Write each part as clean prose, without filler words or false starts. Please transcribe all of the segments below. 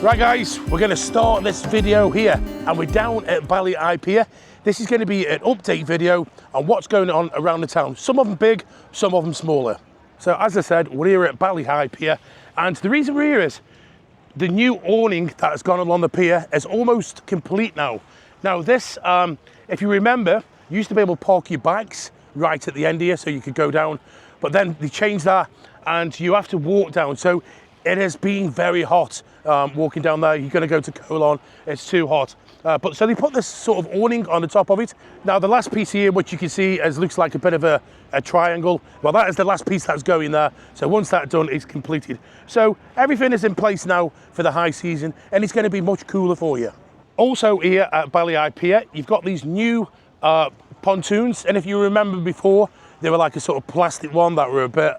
Right guys, we're going to start this video here and we're down at Bali Pier. This is going to be an update video on what's going on around the town. Some of them big, some of them smaller. So as I said, we're here at Bali Pier, and the reason we're here is the new awning that has gone along the pier is almost complete now. Now this, if you remember, you used to be able to park your bikes right at the end here so you could go down, but then they changed that and you have to walk down. So it has been very hot walking down there. You're going to go to Colon, it's too hot. But so they put this sort of awning on the top of it. Now the last piece here, which you can see looks like a bit of a triangle. Well, that is the last piece that's going there. So once that's done, it's completed. So everything is in place now for the high season, and it's going to be much cooler for you. Also here at Bali Pier, you've got these new pontoons. And if you remember before, they were like a sort of plastic one that were a bit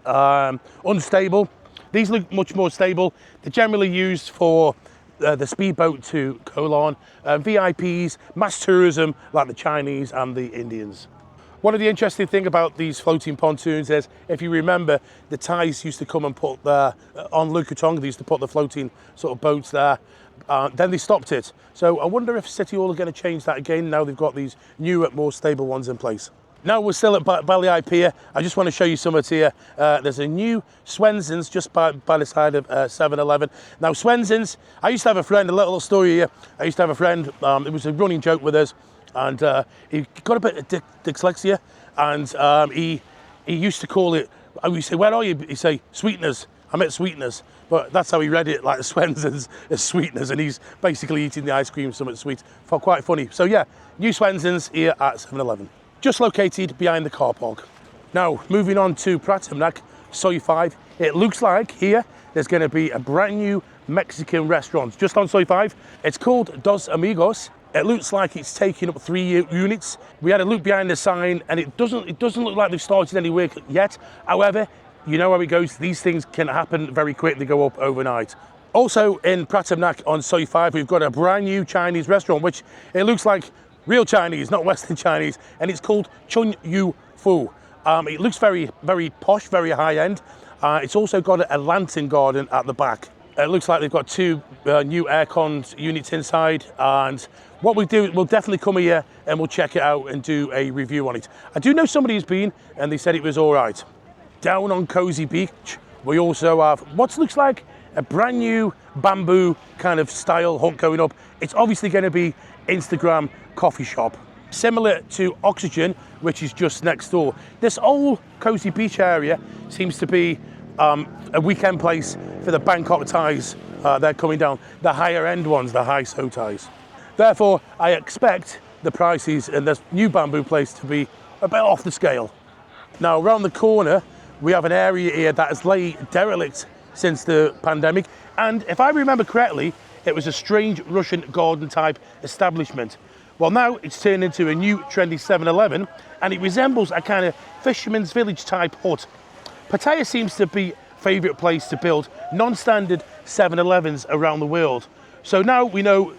unstable. These look much more stable. They're generally used for the speedboat to Colon, VIPs, mass tourism like the Chinese and the Indians. One of the interesting things about these floating pontoons is, if you remember, the Thais used to come and put their, on Lukatong, they used to put the floating sort of boats there. Then they stopped it. So I wonder if City Hall are going to change that again now they've got these newer, more stable ones in place. Now we're still at Bali Pier. I just want to show you some of it here. There's a new Swenzins just by the side of 7-Eleven. Now Swenzins, I used to have a friend, a little story here. I used to have a friend, it was a running joke with us, and he got a bit of dyslexia, and he used to call it, I would say, where are you? He'd say, sweeteners. I'm at sweeteners. But that's how he read it, like Swenzins as sweeteners, and he's basically eating the ice cream, something sweet. Quite funny. So yeah, new Swenzins here at 7-Eleven. Just located behind the car park. Now, moving on to Pattaya May, Soi 5. It looks like here there's going to be a brand new Mexican restaurant just on Soi 5. It's called Dos Amigos. It looks like it's taking up 3 units. We had a look behind the sign, and it doesn't look like they've started any work yet. However, you know how it goes. These things can happen very quick. They go up overnight. Also in Pattaya May on Soi 5, we've got a brand new Chinese restaurant, which it looks like real Chinese, not Western Chinese, and it's called Chun Yu Fu. It looks very, very posh, very high end. It's also got a lantern garden at the back. It looks like they've got 2 new aircon units inside, and what we do, we'll definitely come here and we'll check it out and do a review on it. I do know somebody who's been, and they said it was all right. Down on Cozy Beach, we also have what looks like a brand new bamboo kind of style hut going up. It's obviously going to be Instagram coffee shop, similar to Oxygen, which is just next door. This whole Cozy Beach area seems to be a weekend place for the Bangkok Thais. They're coming down, the higher end ones, the high so Thais. Therefore, I expect the prices in this new bamboo place to be a bit off the scale. Now, around the corner, we have an area here that has laid derelict since the pandemic, and if I remember correctly, it was a strange Russian garden type establishment. Well, now it's turned into a new trendy 7-Eleven, and it resembles a kind of Fisherman's Village type hut. Pattaya seems to be a favourite place to build non-standard 7-Elevens around the world. So now we know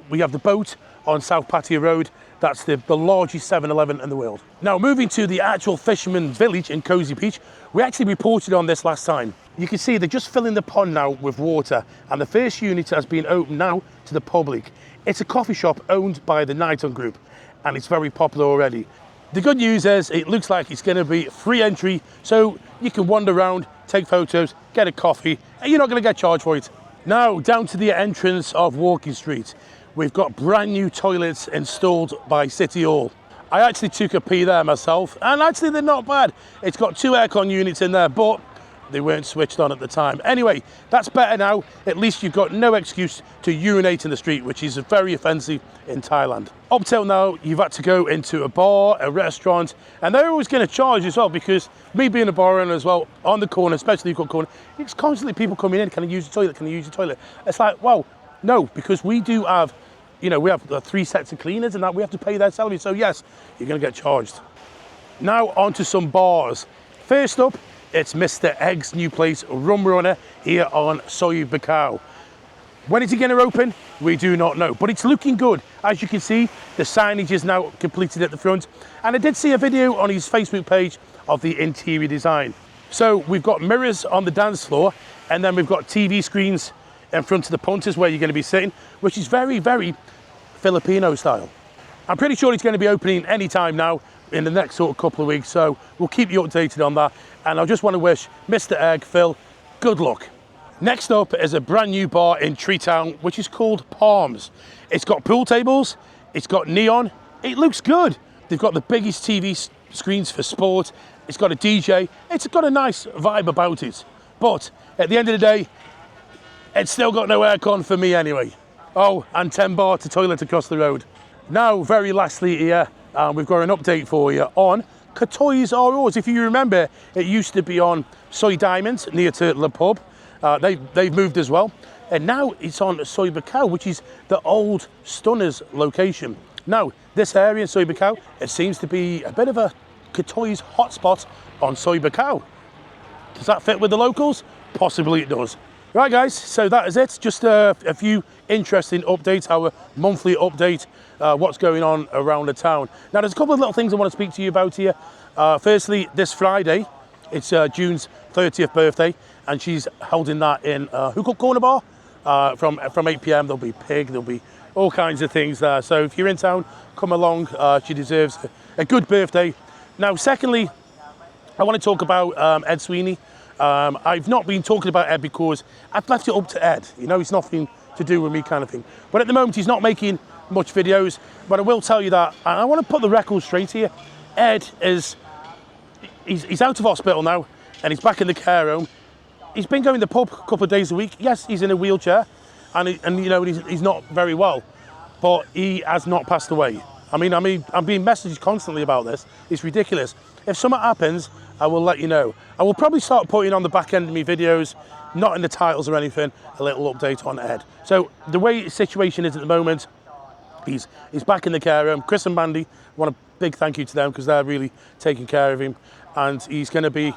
we have the boat on South Pattaya Road. That's the largest 7-Eleven in the world. Now, moving to the actual Fisherman Village in Cozy Beach, we actually reported on this last time. You can see they're just filling the pond now with water, and the first unit has been opened now to the public. It's a coffee shop owned by the Nighton Group, and it's very popular already. The good news is it looks like it's going to be free entry, so you can wander around, take photos, get a coffee, and you're not going to get charged for it. Now, down to the entrance of Walking Street. We've got brand new toilets installed by City Hall. I actually took a pee there myself, and actually they're not bad. It's got 2 aircon units in there, but they weren't switched on at the time. Anyway, that's better now. At least you've got no excuse to urinate in the street, which is very offensive in Thailand. Up till now, you've had to go into a bar, a restaurant, and they're always going to charge as well, because me being a bar owner as well, on the corner, especially you've got corner, it's constantly people coming in, can I use the toilet, can I use the toilet? It's like, well, no, because we do have, you know, we have 3 sets of cleaners and that we have to pay their salary. So yes, you're going to get charged. Now on to some bars. First up, it's Mr. Egg's new place, Rum Runner, here on Soi Buakhao. When is it going to open? We do not know, but it's looking good. As you can see, the signage is now completed at the front, and I did see a video on his Facebook page of the interior design. So we've got mirrors on the dance floor, and then we've got TV screens in front of the punters where you're going to be sitting, which is very, very Filipino style. I'm pretty sure it's going to be opening anytime now in the next sort of couple of weeks, so we'll keep you updated on that. And I just want to wish Mr. Egg, Phil, good luck. Next up is a brand new bar in Treetown, which is called Palms. It's got pool tables, it's got neon, it looks good. They've got the biggest TV screens for sport, it's got a DJ, it's got a nice vibe about it. But at the end of the day, it's still got no aircon for me anyway. Oh, and 10 baht to toilet across the road. Now, very lastly here, we've got an update for you on Katoy's R.O.s. If you remember, it used to be on Soy Diamonds near to Le Pub. They've moved as well. And now it's on Soy Bacau, which is the old Stunners location. Now, this area in Soy Bacau, it seems to be a bit of a Katoy's hotspot on Soy Bacau. Does that fit with the locals? Possibly it does. Right guys, so that is it. Just a few interesting updates, our monthly update, what's going on around the town. Now there's a couple of little things I want to speak to you about here. Firstly, this Friday, it's June's 30th birthday, and she's holding that in Hook Corner Bar from 8 PM. There'll be pig, there'll be all kinds of things there. So if you're in town, come along. She deserves a good birthday. Now, secondly, I want to talk about Ed Sweeney. I've not been talking about Ed because I've left it up to Ed. You know, it's nothing to do with me kind of thing. But at the moment, he's not making much videos. But I will tell you that, and I want to put the record straight here. Ed he's out of hospital now, and he's back in the care home. He's been going to the pub a couple of days a week. Yes, he's in a wheelchair, and you know, he's not very well, but he has not passed away. I mean, I'm being messaged constantly about this. It's ridiculous. If something happens, I will let you know. I will probably start putting on the back end of my videos, not in the titles or anything, a little update on Ed. So the way his situation is at the moment, he's back in the care home. Chris and Mandy, I want a big thank you to them because they're really taking care of him. And he's going to be,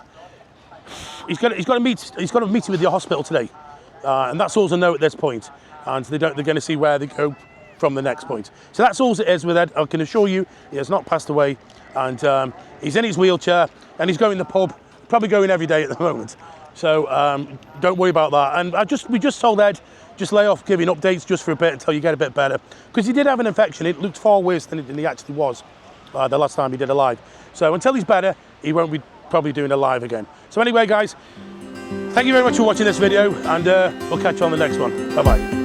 he's got to meet with the hospital today. And that's all I know at this point. And they're going to see where they go from the next point. So that's all it is with Ed. I can assure you he has not passed away, and he's in his wheelchair and he's going to the pub, probably going every day at the moment. So don't worry about that. And we just told Ed, just lay off giving updates just for a bit until you get a bit better, because he did have an infection. It looked far worse than he actually was the last time he did a live. So until he's better, he won't be probably doing a live again. So anyway guys, thank you very much for watching this video, and we'll catch you on the next one. Bye bye.